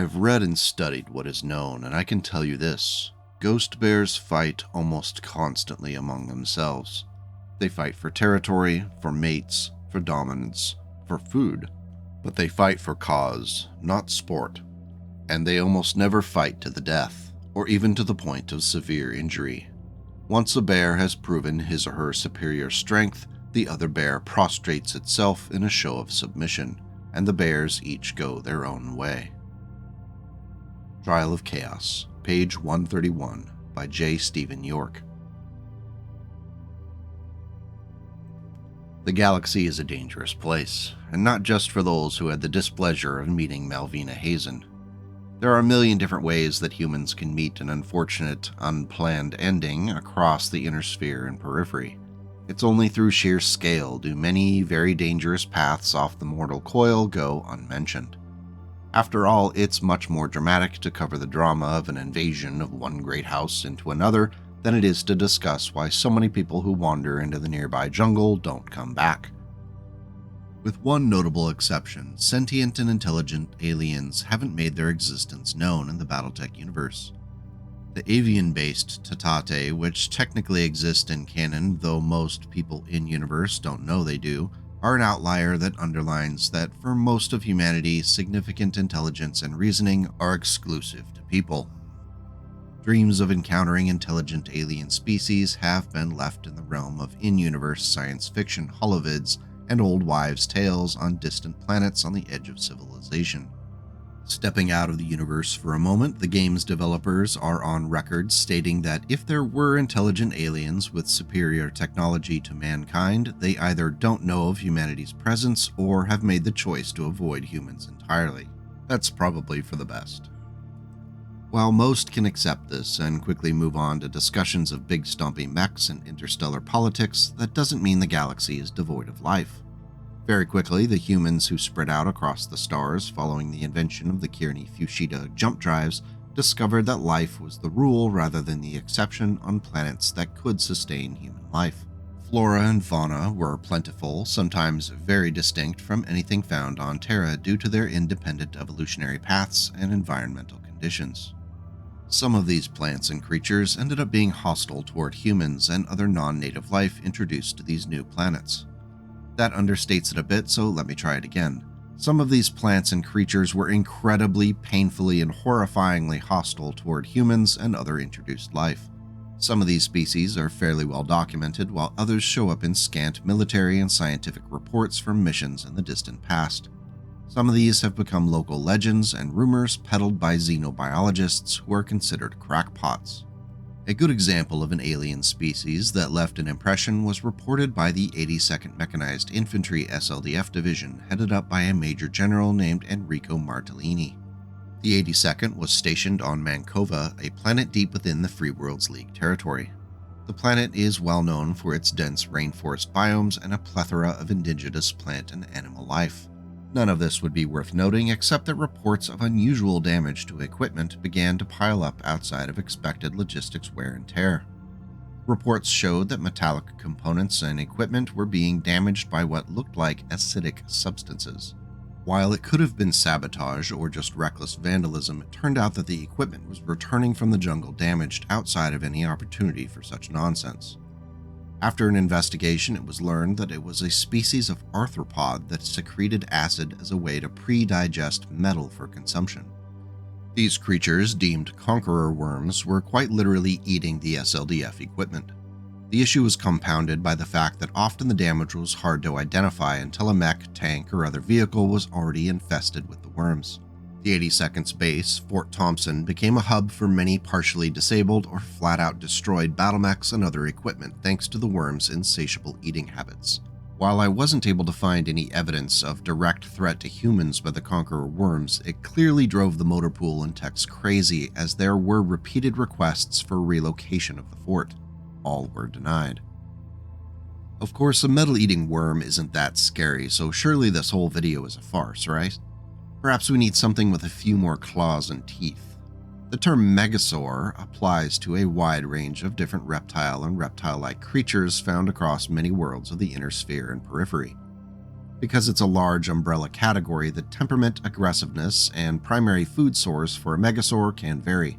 I've read and studied what is known, and I can tell you this. Ghost bears fight almost constantly among themselves. They fight for territory, for mates, for dominance, for food. But they fight for cause, not sport. And they almost never fight to the death, or even to the point of severe injury. Once a bear has proven his or her superior strength, the other bear prostrates itself in a show of submission, and the bears each go their own way. Trial of Chaos, page 131, by J. Stephen York. The galaxy is a dangerous place, and not just for those who had the displeasure of meeting Malvina Hazen. There are a million different ways that humans can meet an unfortunate, unplanned ending across the inner sphere and periphery. It's only through sheer scale do many very dangerous paths off the mortal coil go unmentioned. After all, it's much more dramatic to cover the drama of an invasion of one great house into another than it is to discuss why so many people who wander into the nearby jungle don't come back. With one notable exception, sentient and intelligent aliens haven't made their existence known in the BattleTech universe. The avian-based Tatate, which technically exist in canon, though most people in-universe don't know they do, are an outlier that underlines that for most of humanity, significant intelligence and reasoning are exclusive to people. Dreams of encountering intelligent alien species have been left in the realm of in-universe science fiction holovids and old wives' tales on distant planets on the edge of civilization. Stepping out of the universe for a moment, the game's developers are on record stating that if there were intelligent aliens with superior technology to mankind, they either don't know of humanity's presence or have made the choice to avoid humans entirely. That's probably for the best. While most can accept this and quickly move on to discussions of big stompy mechs and interstellar politics, that doesn't mean the galaxy is devoid of life. Very quickly, the humans who spread out across the stars following the invention of the Kearney-Fuchida jump drives discovered that life was the rule rather than the exception on planets that could sustain human life. Flora and fauna were plentiful, sometimes very distinct from anything found on Terra due to their independent evolutionary paths and environmental conditions. Some of these plants and creatures ended up being hostile toward humans and other non-native life introduced to these new planets. That understates it a bit, so let me try it again. Some of these plants and creatures were incredibly, painfully, and horrifyingly hostile toward humans and other introduced life. Some of these species are fairly well documented, while others show up in scant military and scientific reports from missions in the distant past. Some of these have become local legends and rumors peddled by xenobiologists who are considered crackpots. A good example of an alien species that left an impression was reported by the 82nd Mechanized Infantry SLDF Division, headed up by a Major General named Enrico Martellini. The 82nd was stationed on Manova, a planet deep within the Free Worlds League territory. The planet is well known for its dense rainforest biomes and a plethora of indigenous plant and animal life. None of this would be worth noting except that reports of unusual damage to equipment began to pile up outside of expected logistics wear and tear. Reports showed that metallic components and equipment were being damaged by what looked like acidic substances. While it could have been sabotage or just reckless vandalism, it turned out that the equipment was returning from the jungle damaged outside of any opportunity for such nonsense. After an investigation, it was learned that it was a species of arthropod that secreted acid as a way to pre-digest metal for consumption. These creatures, deemed Conqueror worms, were quite literally eating the SLDF equipment. The issue was compounded by the fact that often the damage was hard to identify until a mech, tank, or other vehicle was already infested with the worms. The 82nd's base, Fort Thompson, became a hub for many partially disabled or flat-out destroyed battlemechs and other equipment thanks to the worms' insatiable eating habits. While I wasn't able to find any evidence of direct threat to humans by the Conqueror worms, it clearly drove the motor pool and techs crazy as there were repeated requests for relocation of the fort. All were denied. Of course, a metal-eating worm isn't that scary, so surely this whole video is a farce, right? Perhaps we need something with a few more claws and teeth. The term megasaur applies to a wide range of different reptile and reptile-like creatures found across many worlds of the inner sphere and periphery. Because it's a large umbrella category, the temperament, aggressiveness, and primary food source for a megasaur can vary.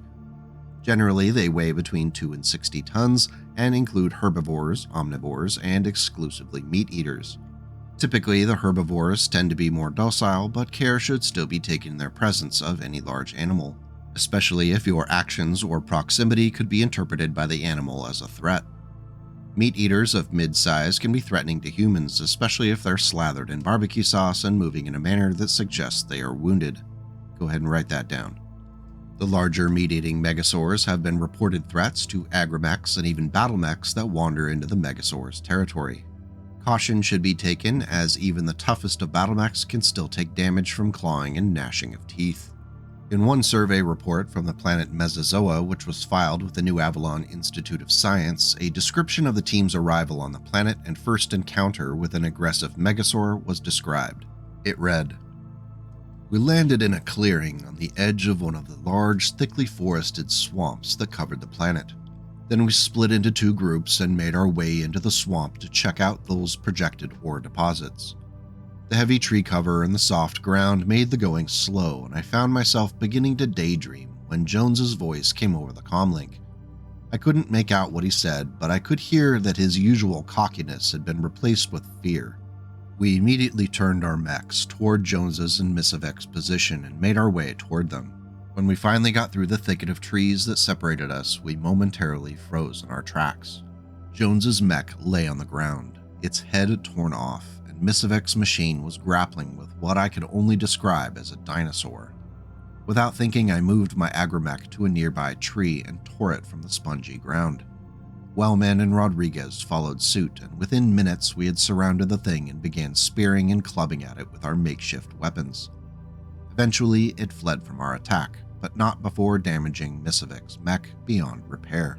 Generally, they weigh between 2 and 60 tons and include herbivores, omnivores, and exclusively meat eaters. Typically, the herbivores tend to be more docile, but care should still be taken in their presence of any large animal, especially if your actions or proximity could be interpreted by the animal as a threat. Meat eaters of mid-size can be threatening to humans, especially if they're slathered in barbecue sauce and moving in a manner that suggests they are wounded. Go ahead and write that down. The larger meat-eating megasaurs have been reported threats to agrimechs and even battlemechs that wander into the megasaurs' territory. Caution should be taken, as even the toughest of battlemechs can still take damage from clawing and gnashing of teeth. In one survey report from the planet Mesozoa, which was filed with the New Avalon Institute of Science, a description of the team's arrival on the planet and first encounter with an aggressive megasaur was described. It read, "We landed in a clearing on the edge of one of the large, thickly forested swamps that covered the planet. Then we split into 2 groups and made our way into the swamp to check out those projected ore deposits. The heavy tree cover and the soft ground made the going slow, and I found myself beginning to daydream when Jones's voice came over the comlink. I couldn't make out what he said, but I could hear that his usual cockiness had been replaced with fear. We immediately turned our mechs toward Jones's and Missavek's position and made our way toward them. When we finally got through the thicket of trees that separated us, we momentarily froze in our tracks. Jones's mech lay on the ground, its head torn off, and Missavek's machine was grappling with what I could only describe as a dinosaur. Without thinking, I moved my agrimech to a nearby tree and tore it from the spongy ground. Wellman and Rodriguez followed suit, and within minutes we had surrounded the thing and began spearing and clubbing at it with our makeshift weapons. Eventually, it fled from our attack, but not before damaging Missavek's mech beyond repair.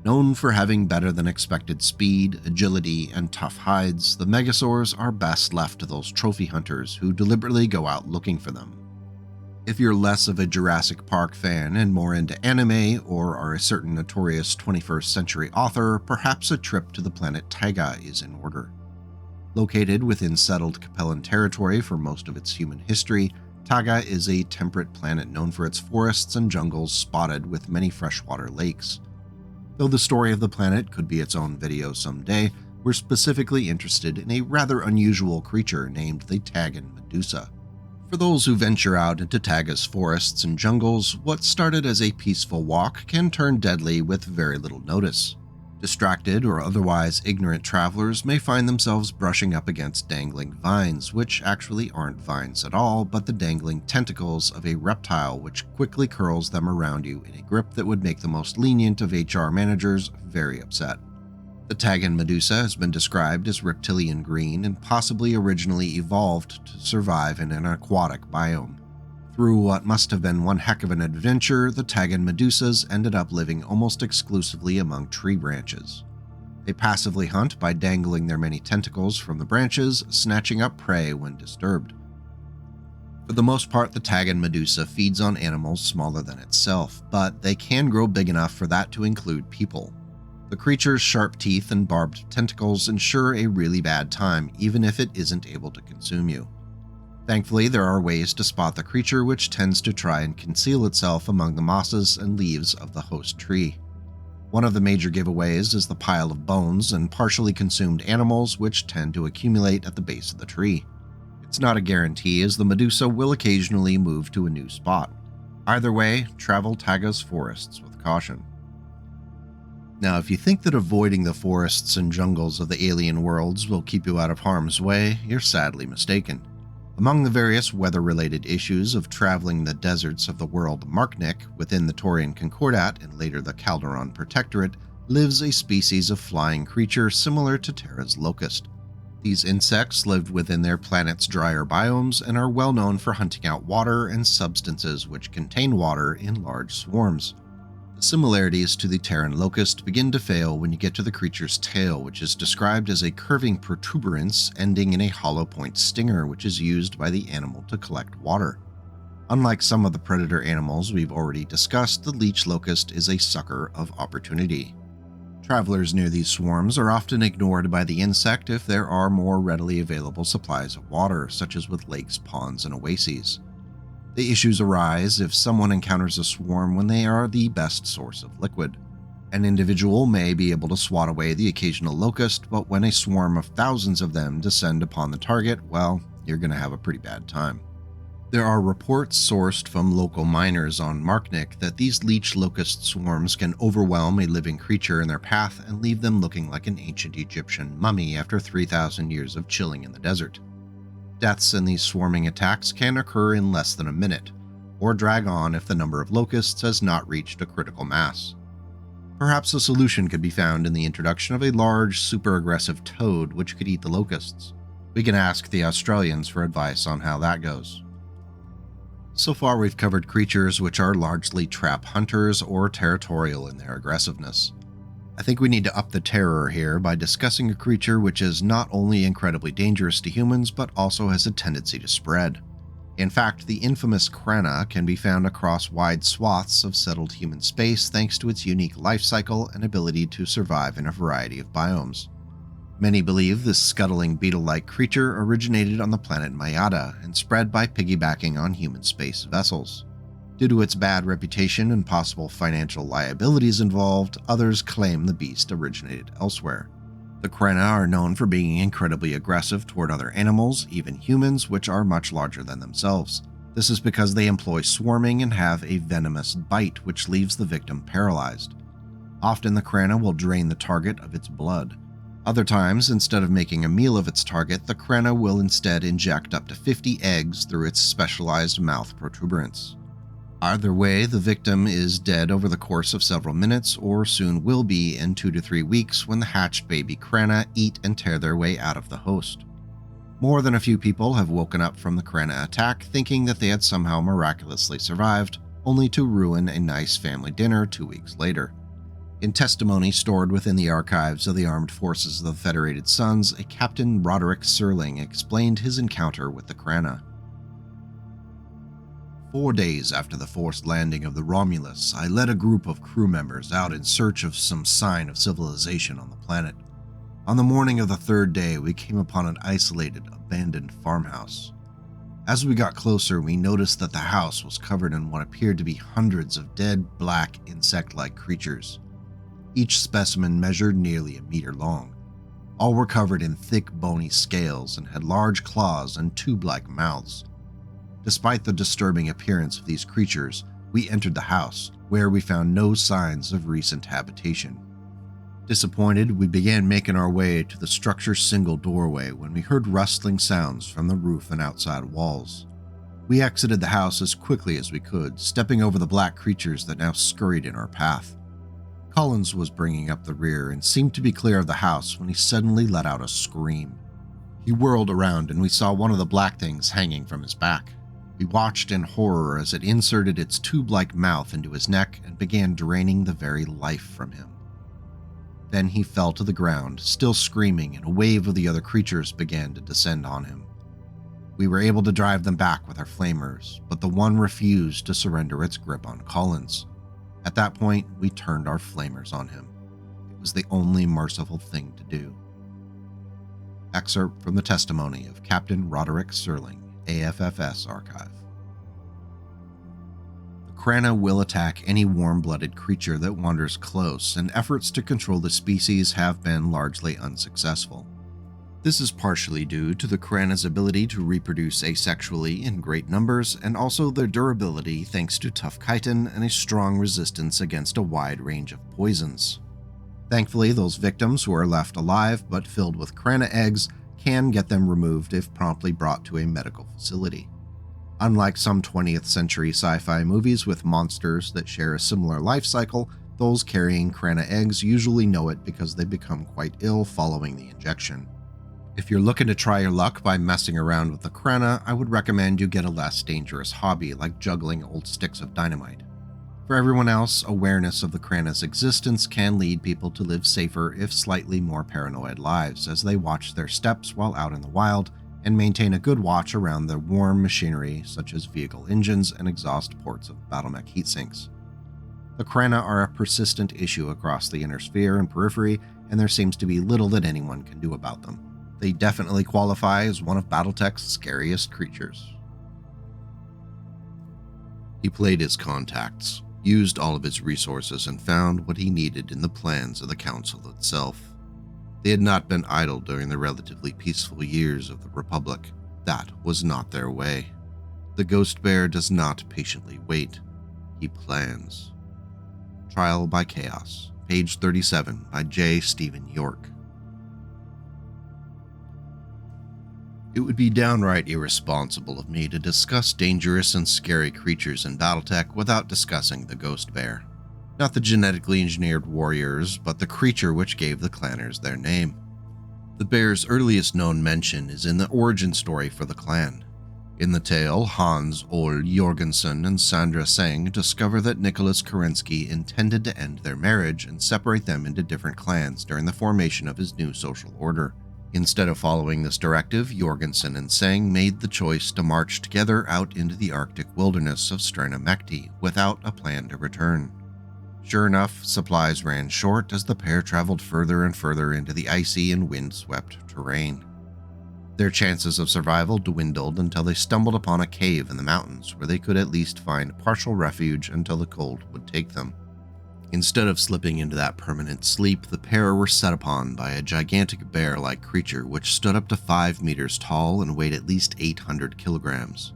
Known for having better than expected speed, agility, and tough hides, the megasaurs are best left to those trophy hunters who deliberately go out looking for them. If you're less of a Jurassic Park fan and more into anime, or are a certain notorious 21st century author, perhaps a trip to the planet Taiga is in order. Located within settled Capellan territory for most of its human history, Taiga is a temperate planet known for its forests and jungles spotted with many freshwater lakes. Though the story of the planet could be its own video someday, we're specifically interested in a rather unusual creature named the Tagan Medusa. For those who venture out into Taiga's forests and jungles, what started as a peaceful walk can turn deadly with very little notice. Distracted or otherwise ignorant travelers may find themselves brushing up against dangling vines, which actually aren't vines at all, but the dangling tentacles of a reptile which quickly curls them around you in a grip that would make the most lenient of HR managers very upset. The Tagan Medusa has been described as reptilian green and possibly originally evolved to survive in an aquatic biome. Through what must have been one heck of an adventure, the Tagan Medusas ended up living almost exclusively among tree branches. They passively hunt by dangling their many tentacles from the branches, snatching up prey when disturbed. For the most part, the Tagan Medusa feeds on animals smaller than itself, but they can grow big enough for that to include people. The creature's sharp teeth and barbed tentacles ensure a really bad time, even if it isn't able to consume you. Thankfully, there are ways to spot the creature, which tends to try and conceal itself among the mosses and leaves of the host tree. One of the major giveaways is the pile of bones and partially consumed animals, which tend to accumulate at the base of the tree. It's not a guarantee, as the Medusa will occasionally move to a new spot. Either way, travel Taiga's forests with caution. Now, if you think that avoiding the forests and jungles of the alien worlds will keep you out of harm's way, you're sadly mistaken. Among the various weather-related issues of traveling the deserts of the world Marknik within the Taurian Concordat and later the Calderon Protectorate lives a species of flying creature similar to Terra's locust. These insects live within their planet's drier biomes and are well known for hunting out water and substances which contain water in large swarms. The similarities to the Terran locust begin to fail when you get to the creature's tail, which is described as a curving protuberance ending in a hollow point stinger, which is used by the animal to collect water. Unlike some of the predator animals we've already discussed, the leech locust is a sucker of opportunity. Travelers near these swarms are often ignored by the insect if there are more readily available supplies of water, such as with lakes, ponds, and oases. The issues arise if someone encounters a swarm when they are the best source of liquid. An individual may be able to swat away the occasional locust, but when a swarm of thousands of them descend upon the target, well, you're going to have a pretty bad time. There are reports sourced from local miners on Marknik that these leech locust swarms can overwhelm a living creature in their path and leave them looking like an ancient Egyptian mummy after 3,000 years of chilling in the desert. Deaths in these swarming attacks can occur in less than a minute, or drag on if the number of locusts has not reached a critical mass. Perhaps a solution could be found in the introduction of a large, super-aggressive toad which could eat the locusts. We can ask the Australians for advice on how that goes. So far we've covered creatures which are largely trap hunters or territorial in their aggressiveness. I think we need to up the terror here by discussing a creature which is not only incredibly dangerous to humans but also has a tendency to spread. In fact, the infamous Krana can be found across wide swaths of settled human space thanks to its unique life cycle and ability to survive in a variety of biomes. Many believe this scuttling beetle-like creature originated on the planet Eadeh and spread by piggybacking on human space vessels. Due to its bad reputation and possible financial liabilities involved, others claim the beast originated elsewhere. The Krana are known for being incredibly aggressive toward other animals, even humans, which are much larger than themselves. This is because they employ swarming and have a venomous bite which leaves the victim paralyzed. Often the Krana will drain the target of its blood. Other times, instead of making a meal of its target, the Krana will instead inject up to 50 eggs through its specialized mouth protuberance. Either way, the victim is dead over the course of several minutes, or soon will be in 2 to 3 weeks when the hatched baby Krana eat and tear their way out of the host. More than a few people have woken up from the Krana attack thinking that they had somehow miraculously survived, only to ruin a nice family dinner 2 weeks later. In testimony stored within the archives of the Armed Forces of the Federated Suns, a Captain Roderick Serling explained his encounter with the Krana. 4 days after the forced landing of the Romulus, I led a group of crew members out in search of some sign of civilization on the planet. On the morning of the 3rd day, we came upon an isolated, abandoned farmhouse. As we got closer, we noticed that the house was covered in what appeared to be hundreds of dead, black, insect-like creatures. Each specimen measured nearly a meter long. All were covered in thick, bony scales and had large claws and tube-like mouths. Despite the disturbing appearance of these creatures, we entered the house, where we found no signs of recent habitation. Disappointed, we began making our way to the structure's single doorway when we heard rustling sounds from the roof and outside walls. We exited the house as quickly as we could, stepping over the black creatures that now scurried in our path. Collins was bringing up the rear and seemed to be clear of the house when he suddenly let out a scream. He whirled around and we saw one of the black things hanging from his back. We watched in horror as it inserted its tube-like mouth into his neck and began draining the very life from him. Then he fell to the ground, still screaming, and a wave of the other creatures began to descend on him. We were able to drive them back with our flamers, but the one refused to surrender its grip on Collins. At that point, we turned our flamers on him. It was the only merciful thing to do. Excerpt from the testimony of Captain Roderick Serling, AFFS Archive. The Krana will attack any warm-blooded creature that wanders close, and efforts to control the species have been largely unsuccessful. This is partially due to the Krana's ability to reproduce asexually in great numbers, and also their durability thanks to tough chitin and a strong resistance against a wide range of poisons. Thankfully, those victims who are left alive but filled with Krana eggs can get them removed if promptly brought to a medical facility. Unlike some 20th century sci-fi movies with monsters that share a similar life cycle, those carrying Krana eggs usually know it because they become quite ill following the injection. If you're looking to try your luck by messing around with the Krana, I would recommend you get a less dangerous hobby like juggling old sticks of dynamite. For everyone else, awareness of the Krana's existence can lead people to live safer if slightly more paranoid lives as they watch their steps while out in the wild and maintain a good watch around the warm machinery such as vehicle engines and exhaust ports of battlemech heatsinks. The Krana are a persistent issue across the Inner Sphere and Periphery, and there seems to be little that anyone can do about them. They definitely qualify as one of BattleTech's scariest creatures. He played his contacts, used all of his resources, and found what he needed in the plans of the Council itself. They had not been idle during the relatively peaceful years of the Republic. That was not their way. The Ghost Bear does not patiently wait. He plans. Trial by Chaos, page 37 by J. Stephen York. It would be downright irresponsible of me to discuss dangerous and scary creatures in BattleTech without discussing the Ghost Bear. Not the genetically engineered warriors, but the creature which gave the clanners their name. The bear's earliest known mention is in the origin story for the clan. In the tale, Hans Ole Jorgensen and Sandra Seng discover that Nicholas Kerensky intended to end their marriage and separate them into different clans during the formation of his new social order. Instead of following this directive, Jorgensen and Seng made the choice to march together out into the Arctic wilderness of Strenamekti without a plan to return. Sure enough, supplies ran short as the pair traveled further and further into the icy and wind-swept terrain. Their chances of survival dwindled until they stumbled upon a cave in the mountains where they could at least find partial refuge until the cold would take them. Instead of slipping into that permanent sleep, the pair were set upon by a gigantic bear-like creature which stood up to 5 meters tall and weighed at least 800 kilograms.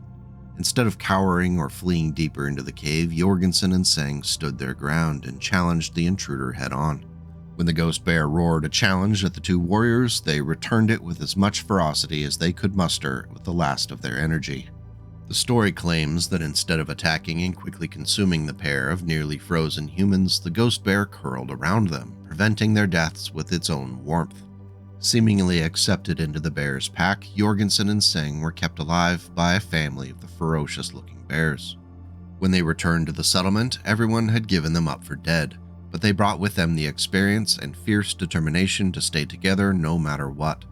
Instead of cowering or fleeing deeper into the cave, Jorgensen and Seng stood their ground and challenged the intruder head-on. When the Ghost Bear roared a challenge at the two warriors, they returned it with as much ferocity as they could muster with the last of their energy. The story claims that instead of attacking and quickly consuming the pair of nearly frozen humans, the Ghost Bear curled around them, preventing their deaths with its own warmth. Seemingly accepted into the bear's pack, Jorgensen and Seng were kept alive by a family of the ferocious-looking bears. When they returned to the settlement, everyone had given them up for dead, but they brought with them the experience and fierce determination to stay together no matter what.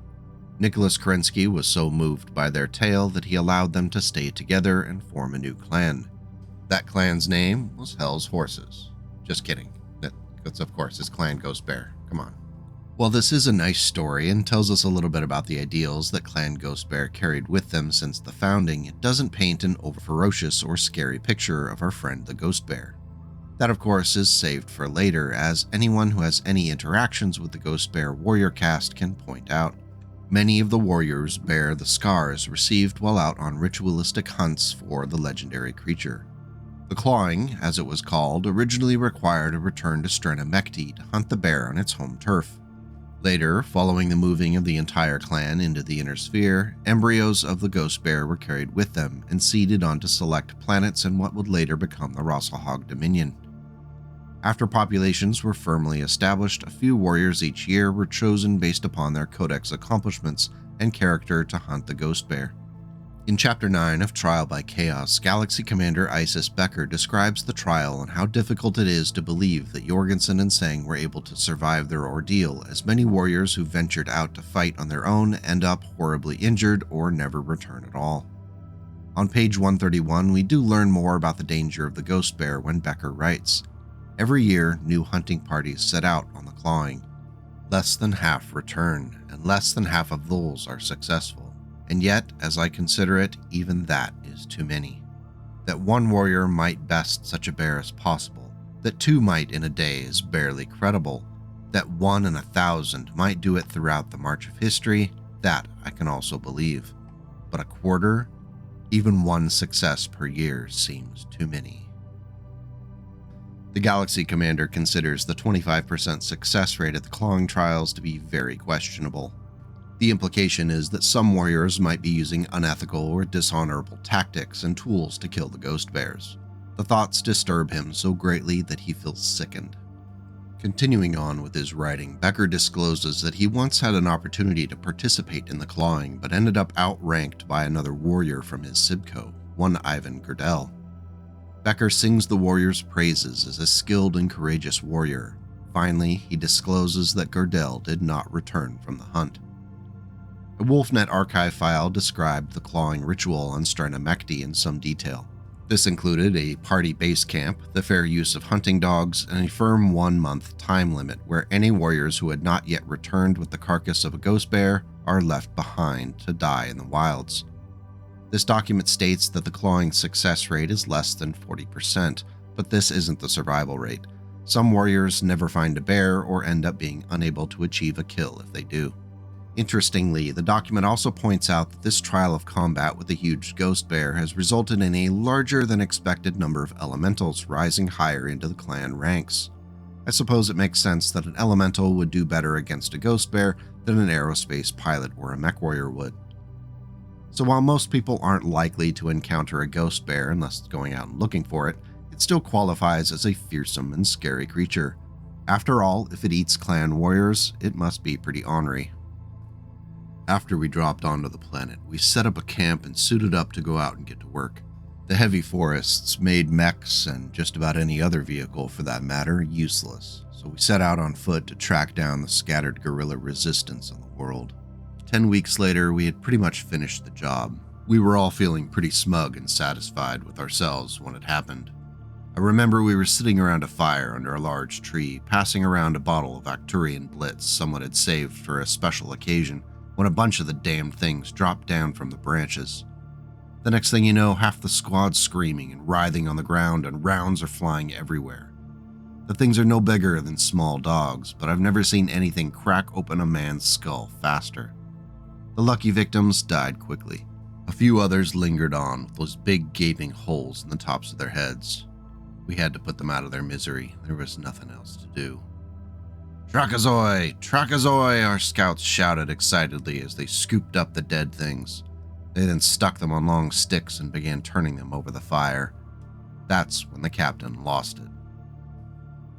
Nicholas Kerensky was so moved by their tale that he allowed them to stay together and form a new clan. That clan's name was Hell's Horses. Just kidding. That's of course his clan Ghost Bear. Come on. While this is a nice story and tells us a little bit about the ideals that Clan Ghost Bear carried with them since the founding, it doesn't paint an over-ferocious or scary picture of our friend the Ghost Bear. That of course is saved for later, as anyone who has any interactions with the Ghost Bear warrior caste can point out. Many of the warriors bear the scars received while out on ritualistic hunts for the legendary creature. The clawing, as it was called, originally required a return to Strenamekti to hunt the bear on its home turf. Later, following the moving of the entire clan into the Inner Sphere, embryos of the Ghost Bear were carried with them and seeded onto select planets in what would later become the Rosselhog Dominion. After populations were firmly established, a few warriors each year were chosen based upon their codex accomplishments and character to hunt the Ghost Bear. In Chapter 9 of Trial by Chaos, Galaxy Commander Isis Becker describes the trial and how difficult it is to believe that Jorgensen and Seng were able to survive their ordeal, as many warriors who ventured out to fight on their own end up horribly injured or never return at all. On page 131, we do learn more about the danger of the Ghost Bear when Becker writes, "Every year, new hunting parties set out on the clawing. Less than half return, and less than half of those are successful. And yet, as I consider it, even that is too many. That one warrior might best such a bear as possible, that two might in a day is barely credible, that 1 in 1,000 might do it throughout the march of history, that I can also believe. But a quarter, even one success per year seems too many." The Galaxy Commander considers the 25% success rate at the clawing trials to be very questionable. The implication is that some warriors might be using unethical or dishonorable tactics and tools to kill the Ghost Bears. The thoughts disturb him so greatly that he feels sickened. Continuing on with his writing, Becker discloses that he once had an opportunity to participate in the clawing, but ended up outranked by another warrior from his Sibco, one Ivan Gerdell. Becker sings the warrior's praises as a skilled and courageous warrior. Finally, he discloses that Gerdell did not return from the hunt. A WolfNet archive file described the clawing ritual on Strenamekti in some detail. This included a party base camp, the fair use of hunting dogs, and a firm 1-month time limit where any warriors who had not yet returned with the carcass of a ghost bear are left behind to die in the wilds. This document states that the clawing success rate is less than 40%, but this isn't the survival rate. Some warriors never find a bear or end up being unable to achieve a kill if they do. Interestingly, the document also points out that this trial of combat with a huge ghost bear has resulted in a larger than expected number of elementals rising higher into the clan ranks. I suppose it makes sense that an elemental would do better against a ghost bear than an aerospace pilot or a mech warrior would. So while most people aren't likely to encounter a ghost bear unless going out and looking for it, it still qualifies as a fearsome and scary creature. After all, if it eats clan warriors, it must be pretty ornery. After we dropped onto the planet, we set up a camp and suited up to go out and get to work. The heavy forests made mechs, and just about any other vehicle for that matter, useless, so we set out on foot to track down the scattered guerrilla resistance in the world. 10 weeks later, we had pretty much finished the job. We were all feeling pretty smug and satisfied with ourselves when it happened. I remember we were sitting around a fire under a large tree, passing around a bottle of Arcturian Blitz someone had saved for a special occasion, when a bunch of the damned things dropped down from the branches. The next thing you know, half the squad's screaming and writhing on the ground, and rounds are flying everywhere. The things are no bigger than small dogs, but I've never seen anything crack open a man's skull faster. The lucky victims died quickly. A few others lingered on with those big gaping holes in the tops of their heads. We had to put them out of their misery. There was nothing else to do. "Trakazoi! Trakazoi!" our scouts shouted excitedly as they scooped up the dead things. They then stuck them on long sticks and began turning them over the fire. That's when the captain lost it.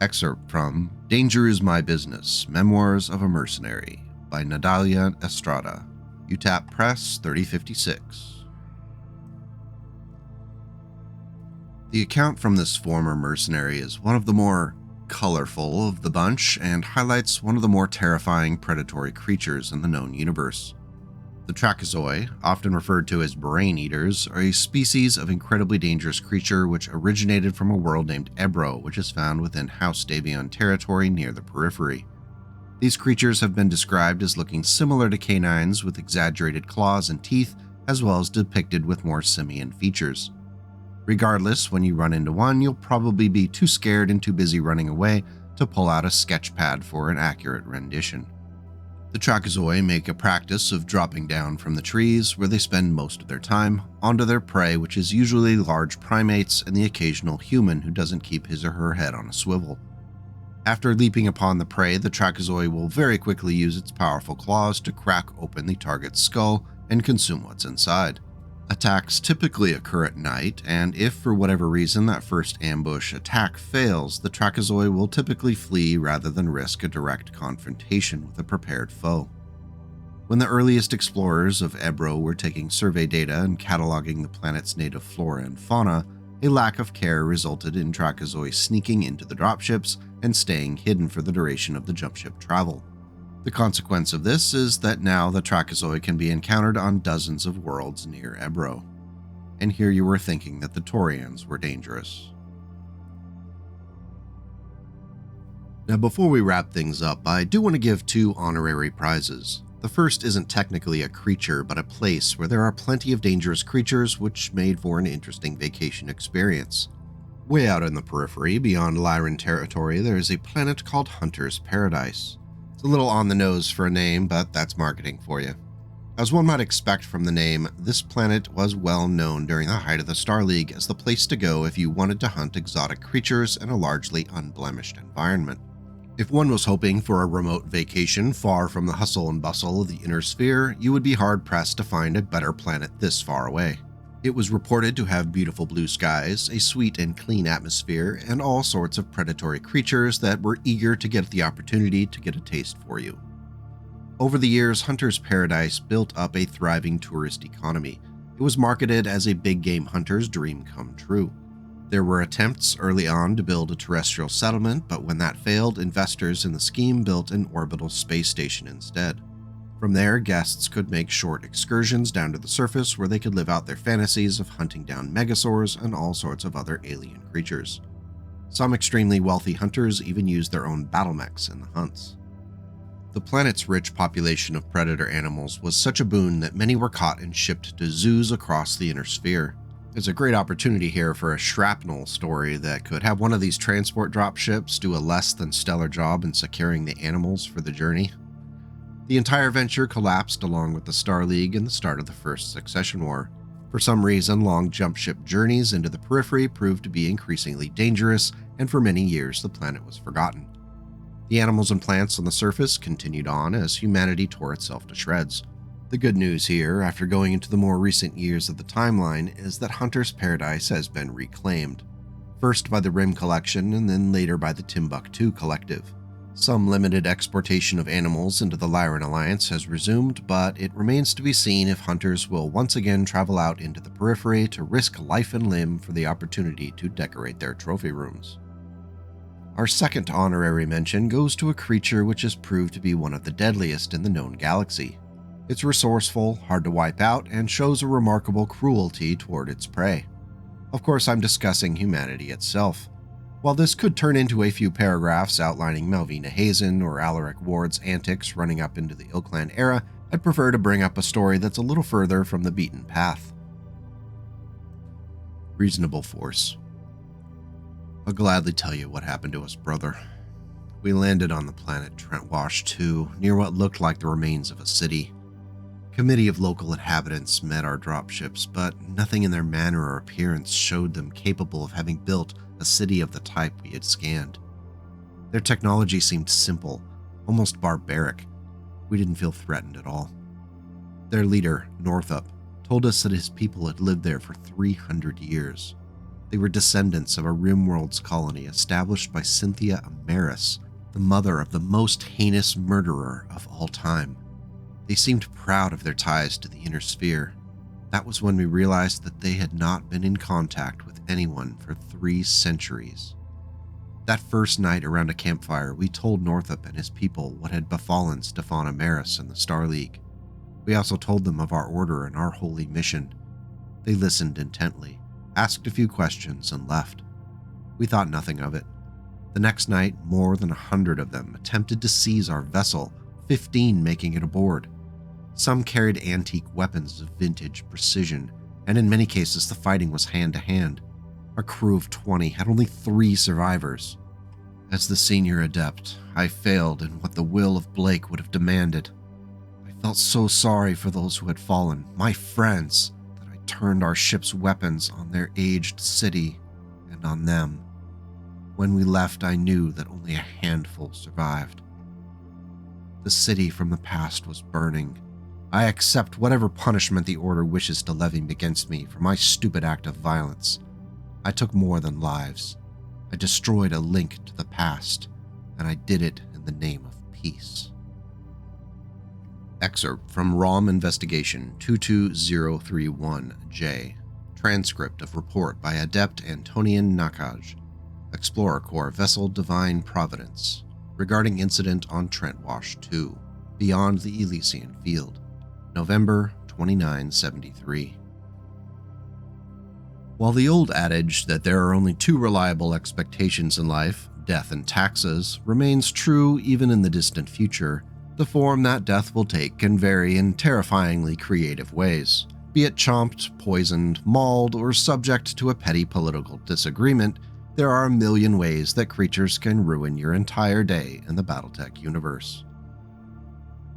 Excerpt from Danger is My Business, Memoirs of a Mercenary by Natalia Estrada, UTAP Press 3056. The account from this former mercenary is one of the more colorful of the bunch and highlights one of the more terrifying predatory creatures in the known universe. The Trakazoi, often referred to as brain eaters, are a species of incredibly dangerous creature which originated from a world named Eadeh, which is found within House Davion territory near the Periphery. These creatures have been described as looking similar to canines with exaggerated claws and teeth, as well as depicted with more simian features. Regardless, when you run into one, you'll probably be too scared and too busy running away to pull out a sketch pad for an accurate rendition. The Trakazoi make a practice of dropping down from the trees, where they spend most of their time, onto their prey, which is usually large primates and the occasional human who doesn't keep his or her head on a swivel. After leaping upon the prey, the Trakazoi will very quickly use its powerful claws to crack open the target's skull and consume what's inside. Attacks typically occur at night, and if for whatever reason that first ambush attack fails, the Trakazoi will typically flee rather than risk a direct confrontation with a prepared foe. When the earliest explorers of Eadeh were taking survey data and cataloging the planet's native flora and fauna, a lack of care resulted in Trakazoi sneaking into the dropships and staying hidden for the duration of the jumpship travel. The consequence of this is that now the Trakazoi can be encountered on dozens of worlds near Eadeh. And here you were thinking that the Taurians were dangerous. Now before we wrap things up, I do want to give 2 honorary prizes. The first isn't technically a creature, but a place where there are plenty of dangerous creatures, which made for an interesting vacation experience. Way out in the Periphery, beyond Lyran territory, there is a planet called Hunter's Paradise. It's a little on the nose for a name, but that's marketing for you. As one might expect from the name, this planet was well known during the height of the Star League as the place to go if you wanted to hunt exotic creatures in a largely unblemished environment. If one was hoping for a remote vacation far from the hustle and bustle of the inner sphere, you would be hard-pressed to find a better planet this far away. It was reported to have beautiful blue skies, a sweet and clean atmosphere, and all sorts of predatory creatures that were eager to get the opportunity to get a taste for you. Over the years, Hunter's Paradise built up a thriving tourist economy. It was marketed as a big game hunter's dream come true. There were attempts early on to build a terrestrial settlement, but when that failed, investors in the scheme built an orbital space station instead. From there, guests could make short excursions down to the surface where they could live out their fantasies of hunting down megasaurs and all sorts of other alien creatures. Some extremely wealthy hunters even used their own battle mechs in the hunts. The planet's rich population of predator animals was such a boon that many were caught and shipped to zoos across the inner sphere. There's a great opportunity here for a Shrapnel story that could have one of these transport dropships do a less than stellar job in securing the animals for the journey. The entire venture collapsed along with the Star League and the start of the First Succession War. For some reason, long jump ship journeys into the Periphery proved to be increasingly dangerous, and for many years the planet was forgotten. The animals and plants on the surface continued on as humanity tore itself to shreds. The good news here, after going into the more recent years of the timeline, is that Hunter's Paradise has been reclaimed. First by the Rim Collection and then later by the Timbuktu Collective. Some limited exportation of animals into the Lyran Alliance has resumed, but it remains to be seen if hunters will once again travel out into the Periphery to risk life and limb for the opportunity to decorate their trophy rooms. Our second honorary mention goes to a creature which has proved to be one of the deadliest in the known galaxy. It's resourceful, hard to wipe out, and shows a remarkable cruelty toward its prey. Of course, I'm discussing humanity itself. While this could turn into a few paragraphs outlining Malvina Hazen or Alaric Ward's antics running up into the Ilklan era, I'd prefer to bring up a story that's a little further from the beaten path. Reasonable Force. I'll gladly tell you what happened to us, brother. We landed on the planet Trentwash 2, near what looked like the remains of a city. A committee of local inhabitants met our dropships, but nothing in their manner or appearance showed them capable of having built a city of the type we had scanned. Their technology seemed simple, almost barbaric. We didn't feel threatened at all. Their leader, Northup, told us that his people had lived there for 300 years. They were descendants of a Rimworld's colony established by Cynthia Amaris, the mother of the most heinous murderer of all time. They seemed proud of their ties to the inner sphere. That was when we realized that they had not been in contact with anyone for 3 centuries. That first night around a campfire, we told Northup and his people what had befallen Stefan Amaris and the Star League. We also told them of our order and our holy mission. They listened intently, asked a few questions, and left. We thought nothing of it. The next night, more than 100 of them attempted to seize our vessel, 15 making it aboard. Some carried antique weapons of vintage precision, and in many cases the fighting was hand-to-hand. Our crew of 20 had only 3 survivors. As the senior adept, I failed in what the will of Blake would have demanded. I felt so sorry for those who had fallen, my friends, that I turned our ship's weapons on their aged city and on them. When we left, I knew that only a handful survived. The city from the past was burning. I accept whatever punishment the Order wishes to levy against me for my stupid act of violence. I took more than lives. I destroyed a link to the past, and I did it in the name of peace. Excerpt from ROM Investigation 22031J. Transcript of report by Adept Antonian Nakaj, Explorer Corps Vessel Divine Providence, regarding incident on Trentwash 2, beyond the Elysian Field, November 2973. While the old adage that there are only 2 reliable expectations in life, death and taxes, remains true even in the distant future, the form that death will take can vary in terrifyingly creative ways. Be it chomped, poisoned, mauled, or subject to a petty political disagreement, there are a million ways that creatures can ruin your entire day in the BattleTech universe.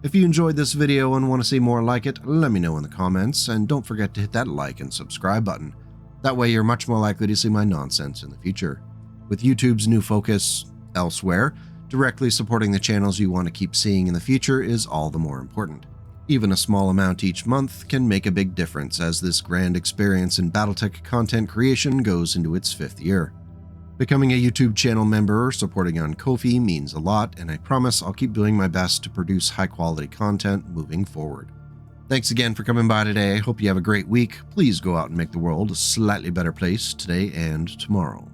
If you enjoyed this video and want to see more like it, let me know in the comments, and don't forget to hit that like and subscribe button. That way you're much more likely to see my nonsense in the future. With YouTube's new focus elsewhere, directly supporting the channels you want to keep seeing in the future is all the more important. Even a small amount each month can make a big difference as this grand experience in BattleTech content creation goes into its 5th year. Becoming a YouTube channel member or supporting on Ko-fi means a lot, and I promise I'll keep doing my best to produce high-quality content moving forward. Thanks again for coming by today. Hope you have a great week. Please go out and make the world a slightly better place today and tomorrow.